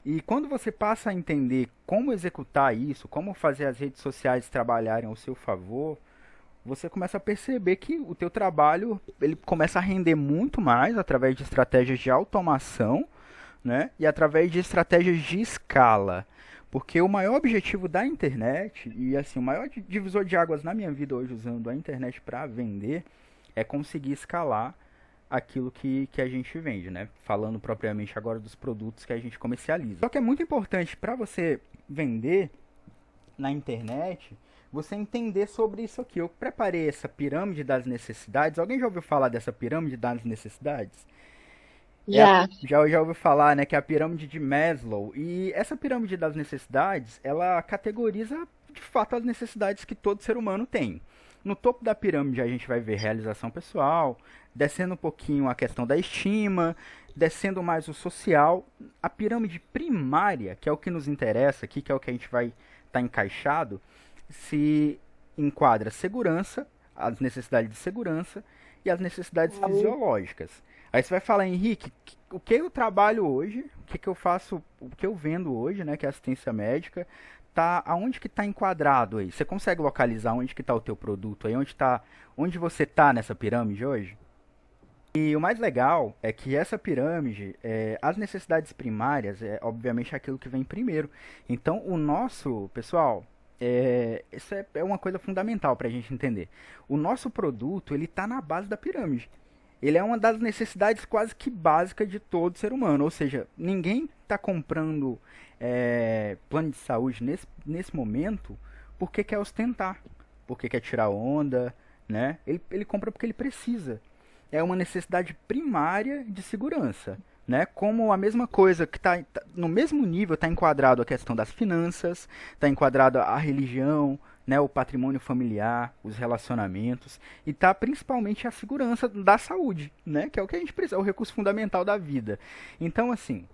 E quando você passa a entender como executar isso, como fazer as redes sociais trabalharem ao seu favor, você começa a perceber que o teu trabalho ele começa a render muito mais através de estratégias de automação, né? E através de estratégias de escala. Porque o maior objetivo da internet, e assim, o maior divisor de águas na minha vida hoje usando a internet para vender, é conseguir escalar aquilo que a gente vende, né? Falando propriamente agora dos produtos que a gente comercializa. Só que é muito importante para você vender na internet, você entender sobre isso aqui. Eu preparei essa pirâmide das necessidades. Alguém já ouviu falar dessa pirâmide das necessidades? Já. Já ouviu falar, né, que é a pirâmide de Maslow. E essa pirâmide das necessidades, ela categoriza de fato as necessidades que todo ser humano tem. No topo da pirâmide a gente vai ver realização pessoal, descendo um pouquinho a questão da estima, descendo mais o social. A pirâmide primária, que é o que nos interessa aqui, que é o que a gente vai estar encaixado, se enquadra segurança, as necessidades de segurança e as necessidades fisiológicas. Aí você vai falar, Henrique, o que eu trabalho hoje, o que eu faço, o que eu vendo hoje, né, que é assistência médica, tá aonde que tá enquadrado aí? Você consegue localizar onde que tá o teu produto aí, onde você tá nessa pirâmide hoje? E o mais legal é que essa pirâmide, as necessidades primárias, é obviamente aquilo que vem primeiro. Então, o nosso, pessoal, isso é uma coisa fundamental para a gente entender. O nosso produto, ele está na base da pirâmide. Ele é uma das necessidades quase que básicas de todo ser humano. Ou seja, ninguém está comprando plano de saúde nesse momento porque quer ostentar, porque quer tirar onda, né? Ele compra porque ele precisa. É uma necessidade primária de segurança, né? Como a mesma coisa que está no mesmo nível está enquadrado a questão das finanças, está enquadrado a religião, né? O patrimônio familiar, os relacionamentos e está principalmente a segurança da saúde, né? Que é o que a gente precisa, é o recurso fundamental da vida. Então, assim,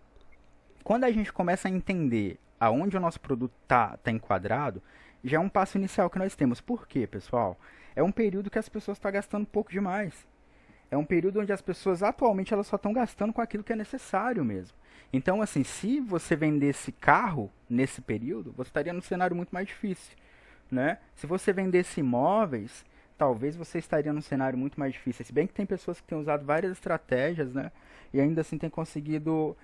quando a gente começa a entender aonde o nosso produto tá enquadrado, já é um passo inicial que nós temos. Por quê, pessoal? É um período que as pessoas estão gastando pouco demais. É um período onde as pessoas atualmente elas só estão gastando com aquilo que é necessário mesmo. Então, assim, se você vendesse carro nesse período, você estaria num cenário muito mais difícil, né? Se você vendesse imóveis, talvez você estaria num cenário muito mais difícil. Se bem que tem pessoas que têm usado várias estratégias, né? E ainda assim têm conseguido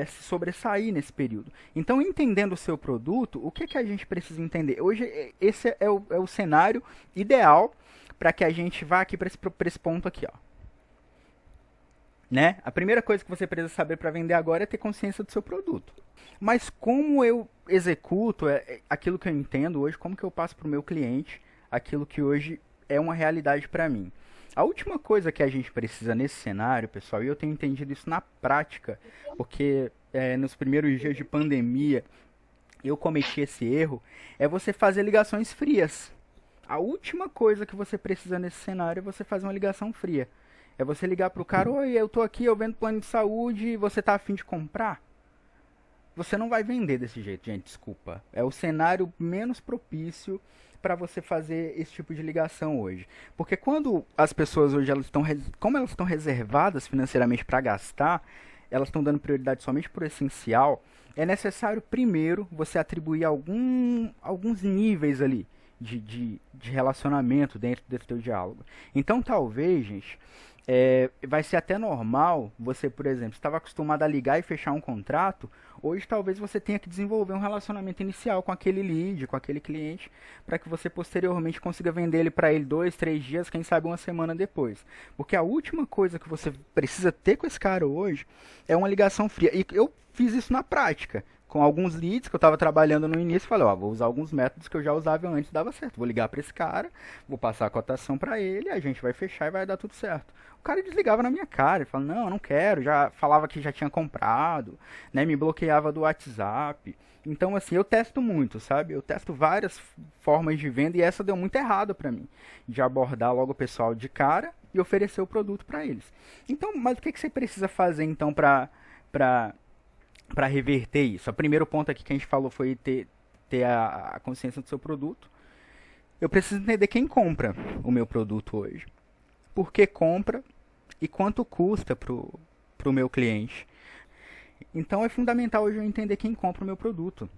se sobressair nesse período. Então, entendendo o seu produto, o que a gente precisa entender? Hoje, esse é o cenário ideal para que a gente vá aqui para esse ponto aqui, ó, né? A primeira coisa que você precisa saber para vender agora é ter consciência do seu produto. Mas como eu executo aquilo que eu entendo hoje, como que eu passo para o meu cliente aquilo que hoje é uma realidade para mim? A última coisa que a gente precisa nesse cenário, pessoal, e eu tenho entendido isso na prática, porque nos primeiros dias de pandemia eu cometi esse erro, é você fazer ligações frias. A última coisa que você precisa nesse cenário é você fazer uma ligação fria. É você ligar pro cara, oi, eu tô aqui, eu vendo plano de saúde, e você tá afim de comprar? Você não vai vender desse jeito, gente, desculpa. É o cenário menos propício para você fazer esse tipo de ligação hoje. Porque quando as pessoas hoje, como elas estão reservadas financeiramente para gastar, elas estão dando prioridade somente por essencial, é necessário primeiro você atribuir alguns níveis ali de relacionamento dentro desse teu diálogo. Então talvez, gente, vai ser até normal você, por exemplo, estava acostumado a ligar e fechar um contrato, hoje talvez você tenha que desenvolver um relacionamento inicial com aquele lead, com aquele cliente, para que você posteriormente consiga vender ele para ele 2, 3 dias, quem sabe uma semana depois. Porque a última coisa que você precisa ter com esse cara hoje é uma ligação fria. E eu fiz isso na prática. Com alguns leads que eu estava trabalhando no início, falei, ó, vou usar alguns métodos que eu já usava antes, dava certo. Vou ligar para esse cara, vou passar a cotação para ele, a gente vai fechar e vai dar tudo certo. O cara desligava na minha cara, ele falava, não, eu não quero, já falava que já tinha comprado, né, me bloqueava do WhatsApp. Então, assim, eu testo muito, sabe? Eu testo várias formas de venda e essa deu muito errado para mim, de abordar logo o pessoal de cara e oferecer o produto para eles. Então, mas o que você precisa fazer então para reverter isso? O primeiro ponto aqui que a gente falou foi ter a consciência do seu produto. Eu preciso entender quem compra o meu produto hoje. Por que compra e quanto custa pro meu cliente. Então é fundamental hoje eu entender quem compra o meu produto.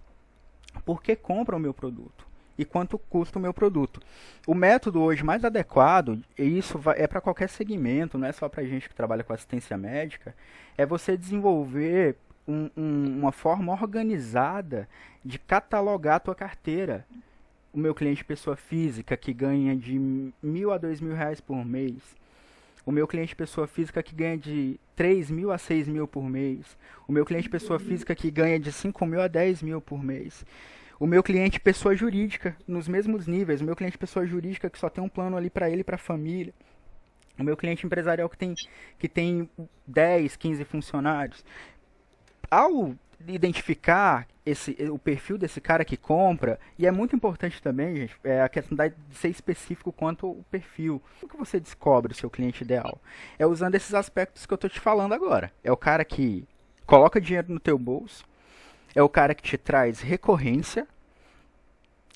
Por que compra o meu produto? E quanto custa o meu produto? O método hoje mais adequado, e isso é para qualquer segmento, não é só para gente que trabalha com assistência médica, é você desenvolver uma forma organizada de catalogar a tua carteira. O meu cliente pessoa física que ganha de R$ 1.000 a R$ 2.000 por mês. O meu cliente pessoa física que ganha de 3.000 a 6.000 por mês. O meu cliente pessoa física que ganha de 5.000 a 10.000 por mês. O meu cliente pessoa jurídica nos mesmos níveis. O meu cliente pessoa jurídica que só tem um plano ali para ele e para a família. O meu cliente empresarial que tem 10, 15 funcionários. Ao identificar o perfil desse cara que compra, e é muito importante também, gente, a questão de ser específico quanto ao perfil. Como que você descobre o seu cliente ideal? É usando esses aspectos que eu tô te falando agora. É o cara que coloca dinheiro no teu bolso, é o cara que te traz recorrência,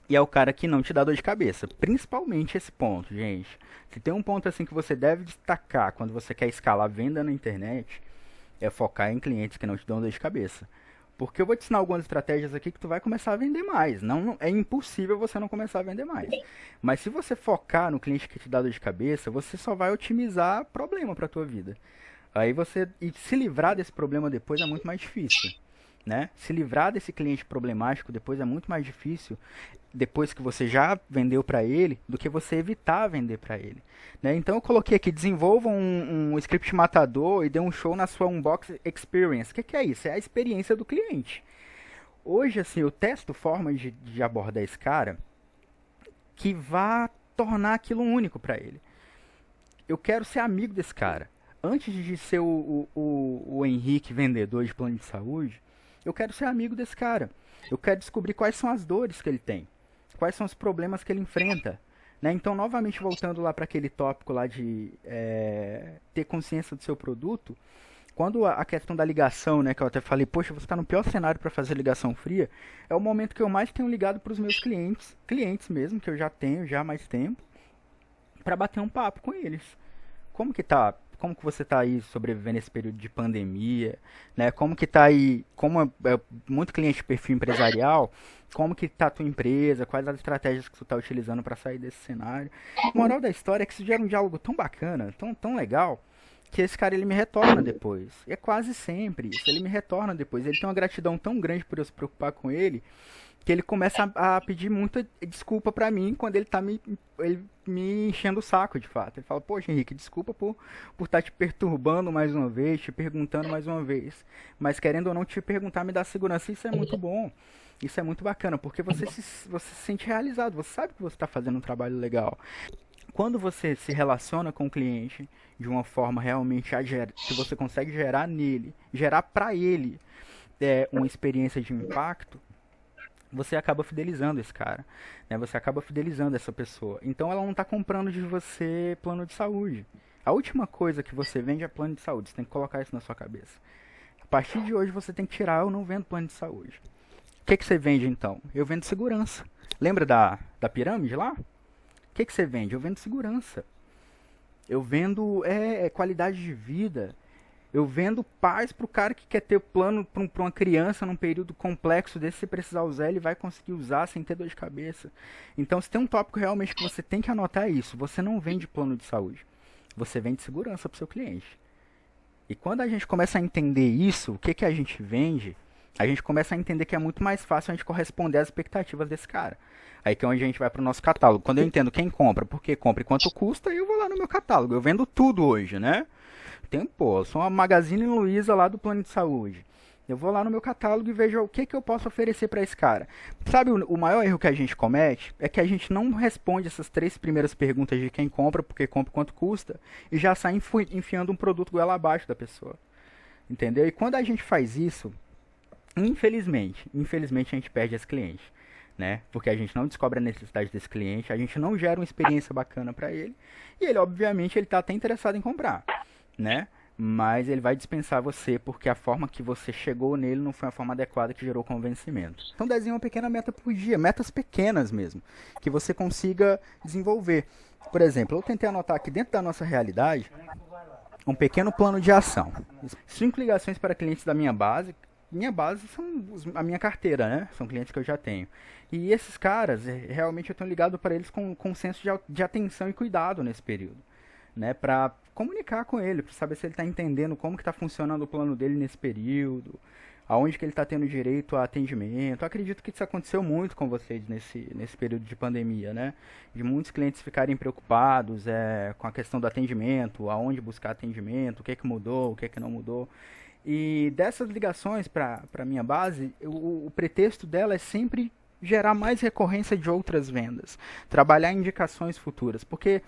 e é o cara que não te dá dor de cabeça. Principalmente esse ponto, gente. Se tem um ponto assim que você deve destacar quando você quer escalar a venda na internet, é focar em clientes que não te dão dor de cabeça. Porque eu vou te ensinar algumas estratégias aqui que tu vai começar a vender mais. Não, é impossível você não começar a vender mais. Mas se você focar no cliente que te dá dor de cabeça, você só vai otimizar problema para tua vida. Aí e se livrar desse problema depois é muito mais difícil, né? Se livrar desse cliente problemático depois é muito mais difícil, depois que você já vendeu para ele, do que você evitar vender para ele, né? Então eu coloquei aqui, desenvolva um script matador e dê um show na sua unbox experience. O que é isso? É a experiência do cliente. Hoje, assim, eu testo formas de abordar esse cara que vá tornar aquilo único para ele. Eu quero ser amigo desse cara. Antes de ser o Henrique vendedor de plano de saúde, eu quero ser amigo desse cara. Eu quero descobrir quais são as dores que ele tem. Quais são os problemas que ele enfrenta. Né? Então, novamente, voltando lá para aquele tópico lá de ter consciência do seu produto, quando a questão da ligação, né, que eu até falei, poxa, você está no pior cenário para fazer ligação fria, é o momento que eu mais tenho ligado para os meus clientes mesmo, que eu já tenho já há mais tempo, para bater um papo com eles. Como que tá? Como que você tá aí sobrevivendo esse período de pandemia, né? Como que tá aí, como é muito cliente de perfil empresarial, como que tá a tua empresa, quais as estratégias que tu tá utilizando para sair desse cenário. A moral da história é que isso gera um diálogo tão bacana, tão legal, que esse cara ele me retorna depois. E é quase sempre isso, ele me retorna depois. Ele tem uma gratidão tão grande por eu se preocupar com ele, que ele começa a pedir muita desculpa pra mim quando ele tá me enchendo o saco, de fato. Ele fala, poxa, Henrique, desculpa por estar te perturbando mais uma vez, te perguntando mais uma vez. Mas querendo ou não te perguntar me dá segurança, isso é muito bom. Isso é muito bacana, porque você se sente realizado, você sabe que você está fazendo um trabalho legal. Quando você se relaciona com o cliente de uma forma realmente que você consegue gerar pra ele uma experiência de impacto, você acaba fidelizando esse cara, né? Você acaba fidelizando essa pessoa. Então ela não está comprando de você plano de saúde. A última coisa que você vende é plano de saúde. Você tem que colocar isso na sua cabeça. A partir de hoje você tem que tirar, eu não vendo plano de saúde. O que você vende então? Eu vendo segurança. Lembra da pirâmide lá? O que você vende? Eu vendo segurança. Eu vendo qualidade de vida. Eu vendo paz pro cara que quer ter plano pra uma criança num período complexo desse, se precisar usar, ele vai conseguir usar sem ter dor de cabeça. Então, se tem um tópico realmente que você tem que anotar é isso. Você não vende plano de saúde. Você vende segurança pro seu cliente. E quando a gente começa a entender isso, o que a gente vende, a gente começa a entender que é muito mais fácil a gente corresponder às expectativas desse cara. Aí que é onde a gente vai pro nosso catálogo. Quando eu entendo quem compra, por que compra e quanto custa, eu vou lá no meu catálogo. Eu vendo tudo hoje, né? Eu sou uma Magazine Luiza lá do plano de saúde. Eu vou lá no meu catálogo e vejo o que eu posso oferecer para esse cara. Sabe, o maior erro que a gente comete é que a gente não responde essas 3 primeiras perguntas de quem compra, por que compra, quanto custa, e já sai enfiando um produto goela abaixo da pessoa. Entendeu? E quando a gente faz isso, infelizmente a gente perde esse cliente, né? Porque a gente não descobre a necessidade desse cliente, a gente não gera uma experiência bacana para ele, e ele, obviamente, ele tá até interessado em comprar, né? Mas ele vai dispensar você porque a forma que você chegou nele não foi a forma adequada que gerou convencimento. Então desenhe uma pequena meta por dia, metas pequenas mesmo, que você consiga desenvolver. Por exemplo, eu tentei anotar aqui dentro da nossa realidade um pequeno plano de ação. 5 ligações para clientes da minha base, minha base são a minha carteira, né? São clientes que eu já tenho. E esses caras, realmente eu tenho ligado para eles com um senso de atenção e cuidado nesse período, né? Para comunicar com ele, para saber se ele está entendendo como que está funcionando o plano dele nesse período, aonde que ele está tendo direito a atendimento. Eu acredito que isso aconteceu muito com vocês nesse período de pandemia, né? De muitos clientes ficarem preocupados com a questão do atendimento, aonde buscar atendimento, o que mudou, o que não mudou. E dessas ligações para a minha base, o pretexto dela é sempre gerar mais recorrência de outras vendas, trabalhar indicações futuras, porque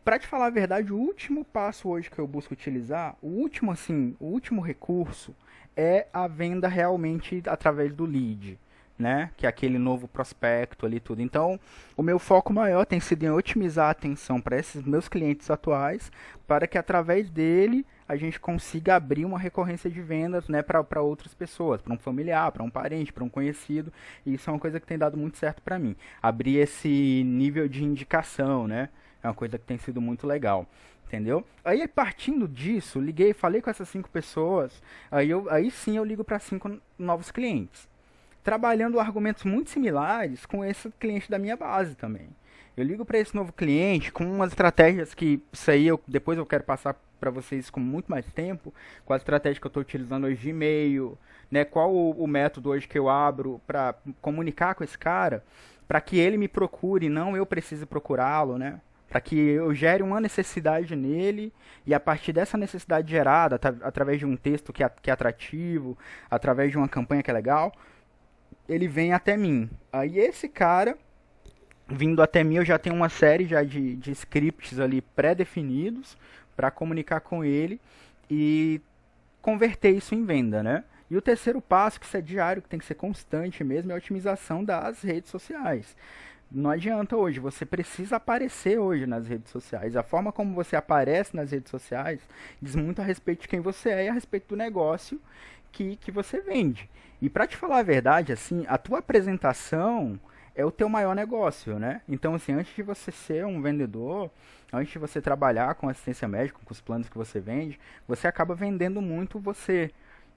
para te falar a verdade, o último passo hoje que eu busco utilizar, o último recurso é a venda realmente através do lead, né? Que é aquele novo prospecto ali tudo. Então, o meu foco maior tem sido em otimizar a atenção para esses meus clientes atuais, para que através dele a gente consiga abrir uma recorrência de vendas, né, para outras pessoas, para um familiar, para um parente, para um conhecido. E isso é uma coisa que tem dado muito certo para mim. Abrir esse nível de indicação, né? É uma coisa que tem sido muito legal. Entendeu? Aí, partindo disso, liguei, falei com essas 5 pessoas, aí sim eu ligo para 5 novos clientes, trabalhando argumentos muito similares com esse cliente da minha base também. Eu ligo para esse novo cliente com umas estratégias que isso aí depois eu quero passar para vocês com muito mais tempo, com a estratégia que eu estou utilizando hoje de e-mail, né? Qual o método hoje que eu abro para comunicar com esse cara, para que ele me procure, não eu precise procurá-lo, né? Para que eu gere uma necessidade nele e a partir dessa necessidade gerada, através de um texto que é atrativo, através de uma campanha que é legal, ele vem até mim. Aí esse cara, vindo até mim, eu já tenho uma série já de scripts ali pré-definidos para comunicar com ele e converter isso em venda, né? E o terceiro passo, que isso é diário, que tem que ser constante mesmo, é a otimização das redes sociais. Não adianta hoje, você precisa aparecer hoje nas redes sociais. A forma como você aparece nas redes sociais diz muito a respeito de quem você é e a respeito do negócio que você vende. E para te falar a verdade, assim, a tua apresentação é o teu maior negócio, né? Então, assim, antes de você ser um vendedor, antes de você trabalhar com assistência médica, com os planos que você vende, você acaba vendendo muito você.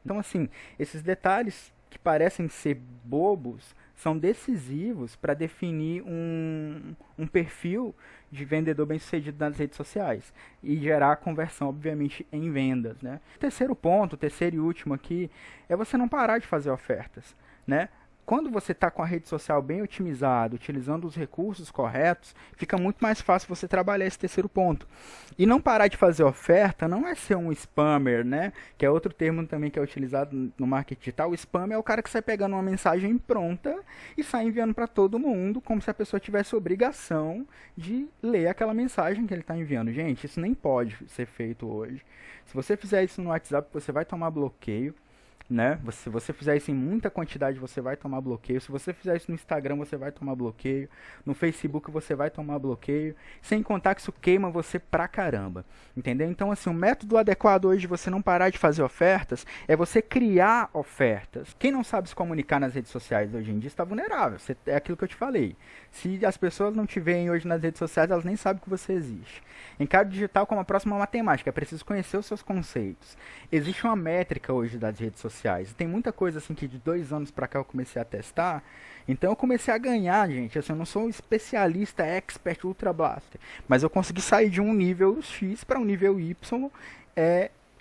Então, assim, esses detalhes que parecem ser bobos são decisivos para definir um perfil de vendedor bem-sucedido nas redes sociais e gerar conversão, obviamente, em vendas, né? Terceiro ponto, terceiro e último aqui, é você não parar de fazer ofertas, né? Quando você está com a rede social bem otimizada, utilizando os recursos corretos, fica muito mais fácil você trabalhar esse terceiro ponto. E não parar de fazer oferta não é ser um spammer, né? Que é outro termo também que é utilizado no marketing digital. O spam é o cara que sai pegando uma mensagem pronta e sai enviando para todo mundo, como se a pessoa tivesse obrigação de ler aquela mensagem que ele está enviando. Gente, isso nem pode ser feito hoje. Se você fizer isso no WhatsApp, você vai tomar bloqueio. Né? Se você fizer isso em muita quantidade, você vai tomar bloqueio. Se você fizer isso no Instagram, você vai tomar bloqueio. No Facebook, você vai tomar bloqueio. Sem contar que isso queima você pra caramba. Entendeu? Então, assim, o método adequado hoje de você não parar de fazer ofertas é você criar ofertas. Quem não sabe se comunicar nas redes sociais hoje em dia está vulnerável. É aquilo que eu te falei. Se as pessoas não te veem hoje nas redes sociais, elas nem sabem que você existe. Encaro digital como a próxima matemática. É preciso conhecer os seus conceitos. Existe uma métrica hoje das redes sociais. Tem muita coisa assim que de 2 anos pra cá eu comecei a testar. Então eu comecei a ganhar, gente. Assim, eu não sou um especialista, expert, ultra blaster. Mas eu consegui sair de um nível X para um nível Y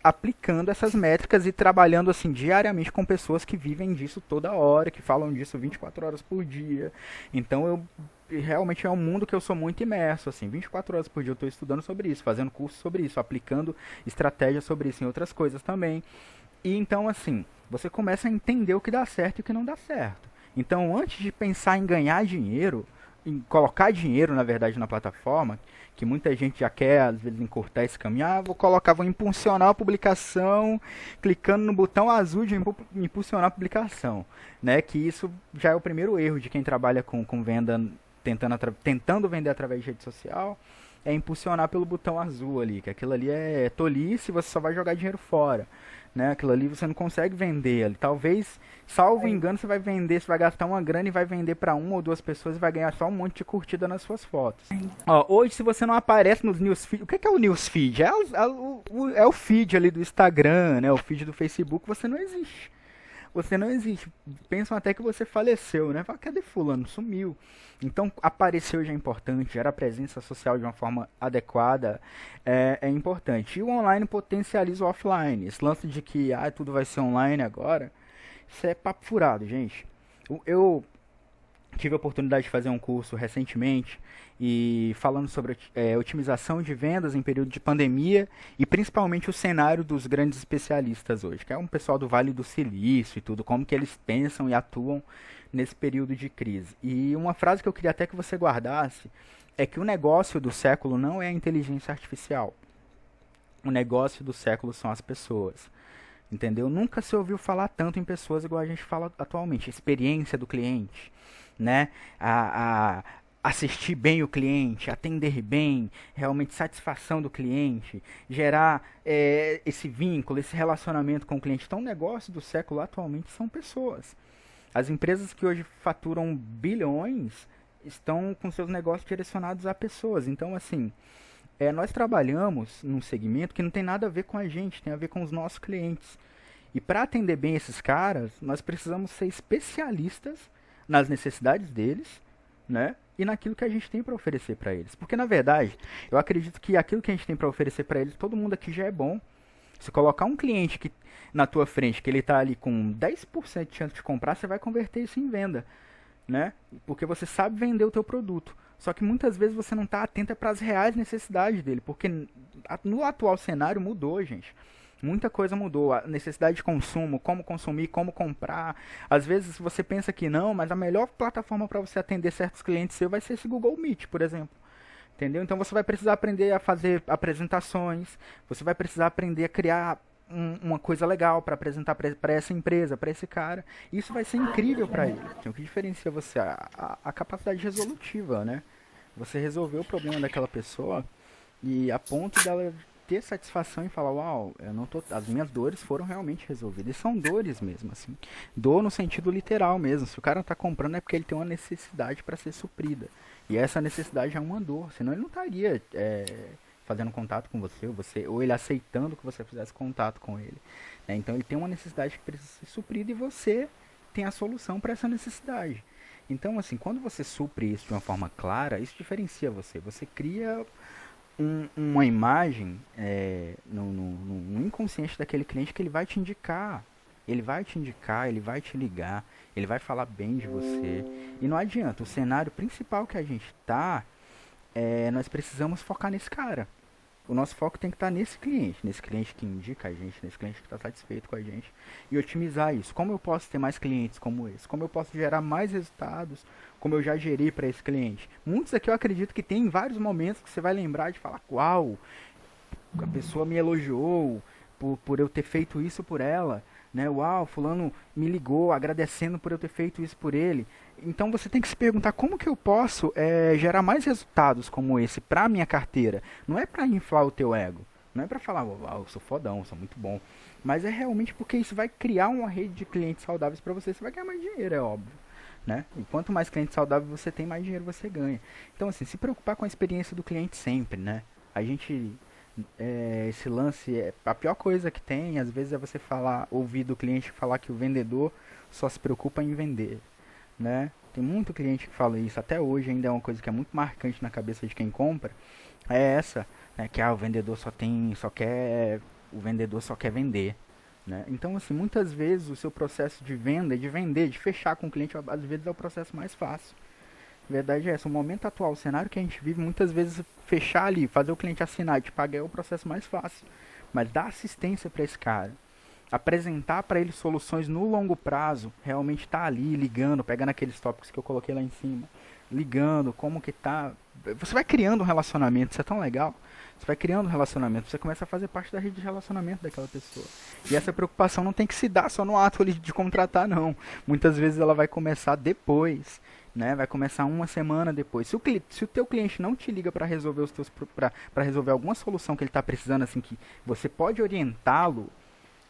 aplicando essas métricas e trabalhando assim diariamente com pessoas que vivem disso toda hora, que falam disso 24 horas por dia. Então realmente é um mundo que eu sou muito imerso, assim, 24 horas por dia eu estou estudando sobre isso, fazendo curso sobre isso, aplicando estratégias sobre isso em outras coisas também. E então, assim, você começa a entender o que dá certo e o que não dá certo. Então, antes de pensar em ganhar dinheiro, em colocar dinheiro, na verdade, na plataforma, que muita gente já quer, às vezes, encurtar esse caminho, vou impulsionar a publicação, clicando no botão azul de impulsionar a publicação, né? Que isso já é o primeiro erro de quem trabalha com venda, tentando vender através de rede social, é impulsionar pelo botão azul ali, que aquilo ali é tolice, você só vai jogar dinheiro fora, né? Aquilo ali você não consegue vender ali. Talvez, salvo engano, você vai vender, você vai gastar uma grana e vai vender para 1 ou 2 pessoas e vai ganhar só um monte de curtida nas suas fotos. Ó, hoje, se você não aparece nos newsfeed, o que é o newsfeed? É o feed ali do Instagram, né? O feed do Facebook, você não existe. você não existe. Pensam até que você faleceu, né? Fala, cadê fulano? Sumiu. Então, aparecer já é importante, gerar presença social de uma forma adequada é importante. E o online potencializa o offline. Esse lance de que tudo vai ser online agora, isso é papo furado, gente. Eu tive a oportunidade de fazer um curso recentemente e falando sobre otimização de vendas em período de pandemia e principalmente o cenário dos grandes especialistas hoje, que é um pessoal do Vale do Silício e tudo, como que eles pensam e atuam nesse período de crise. E uma frase que eu queria até que você guardasse é que o negócio do século não é a inteligência artificial. O negócio do século são as pessoas. Entendeu? Nunca se ouviu falar tanto em pessoas igual a gente fala atualmente. Experiência do cliente, né? A assistir bem o cliente, atender bem, realmente satisfação do cliente, gerar esse vínculo, esse relacionamento com o cliente. Então, o negócio do século atualmente são pessoas. As empresas que hoje faturam bilhões estão com seus negócios direcionados a pessoas. Então, assim, nós trabalhamos num segmento que não tem nada a ver com a gente, tem a ver com os nossos clientes. E para atender bem esses caras, nós precisamos ser especialistas nas necessidades deles, né? E naquilo que a gente tem para oferecer para eles. Porque, na verdade, eu acredito que aquilo que a gente tem para oferecer para eles, todo mundo aqui já é bom. Se colocar um cliente que na tua frente, que ele está ali com 10% de chance de comprar, você vai converter isso em venda, né? Porque você sabe vender o teu produto. Só que muitas vezes você não está atento para as reais necessidades dele, porque no atual cenário mudou, gente. Muita coisa mudou, a necessidade de consumo, como consumir, como comprar. Às vezes você pensa que não, mas a melhor plataforma para você atender certos clientes seu vai ser esse Google Meet, por exemplo. Entendeu? Então você vai precisar aprender a fazer apresentações, você vai precisar aprender a criar uma coisa legal para apresentar para essa empresa, para esse cara. Isso vai ser incrível para ele. Então, o que diferencia você? A capacidade resolutiva, né? Você resolver o problema daquela pessoa e a ponto dela ter satisfação e falar, uau, eu não tô, as minhas dores foram realmente resolvidas. E são dores mesmo, assim. Dor no sentido literal mesmo. Se o cara não tá comprando é porque ele tem uma necessidade para ser suprida. E essa necessidade é uma dor. Senão ele não estaria fazendo contato com você, ou ele aceitando que você fizesse contato com ele, né? Então ele tem uma necessidade que precisa ser suprida e você tem a solução para essa necessidade. Então, assim, quando você supre isso de uma forma clara, isso diferencia você. Você cria uma imagem no inconsciente daquele cliente que ele vai te indicar. Ele vai te indicar, ele vai te ligar, ele vai falar bem de você. E não adianta, o cenário principal que a gente tá, nós precisamos focar nesse cara. O nosso foco tem que estar nesse cliente que indica a gente, nesse cliente que está satisfeito com a gente. E otimizar isso. Como eu posso ter mais clientes como esse? Como eu posso gerar mais resultados como eu já gerei para esse cliente? Muitos aqui eu acredito que tem vários momentos que você vai lembrar de falar, uau, a pessoa me elogiou por eu ter feito isso por ela, né? Uau, fulano me ligou agradecendo por eu ter feito isso por ele. Então você tem que se perguntar como que eu posso gerar mais resultados como esse para minha carteira. Não é para inflar o teu ego, não é para falar, uau, eu sou fodão, eu sou muito bom, mas é realmente porque isso vai criar uma rede de clientes saudáveis para você. Você vai ganhar mais dinheiro, é óbvio, né? E quanto mais clientes saudáveis você tem, mais dinheiro você ganha. Então, assim, se preocupar com a experiência do cliente sempre, né? A gente esse lance, a pior coisa que tem às vezes é você ouvir do cliente falar que o vendedor só se preocupa em vender, né? Tem muito cliente que fala isso, até hoje ainda é uma coisa que é muito marcante na cabeça de quem compra, essa, né, que o vendedor o vendedor só quer vender, né? Então, assim, muitas vezes o seu processo de venda, de vender, de fechar com o cliente, às vezes é o processo mais fácil. A verdade é essa, o momento atual, o cenário que a gente vive, muitas vezes fechar ali, fazer o cliente assinar e te pagar é o processo mais fácil. Mas dar assistência para esse cara, apresentar para ele soluções no longo prazo, realmente tá ali ligando, pegando aqueles tópicos que eu coloquei lá em cima, ligando, como que tá. Você vai criando um relacionamento, isso é tão legal. Você vai criando um relacionamento, você começa a fazer parte da rede de relacionamento daquela pessoa. E essa preocupação não tem que se dar só no ato ali de contratar, não. Muitas vezes ela vai começar depois, né? Vai começar uma semana depois. Se o teu cliente não te liga para resolver para resolver alguma solução que ele está precisando, assim, que você pode orientá-lo,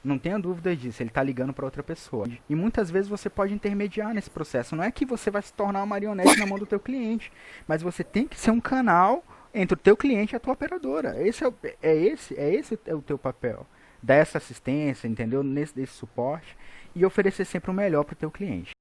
não tenha dúvida disso, ele está ligando para outra pessoa. E muitas vezes você pode intermediar nesse processo. Não é que você vai se tornar uma marionete na mão do teu cliente, mas você tem que ser um canal entre o teu cliente e a tua operadora. Esse é o teu papel. Dar essa assistência, entendeu? Desse suporte. e oferecer sempre o melhor para o teu cliente.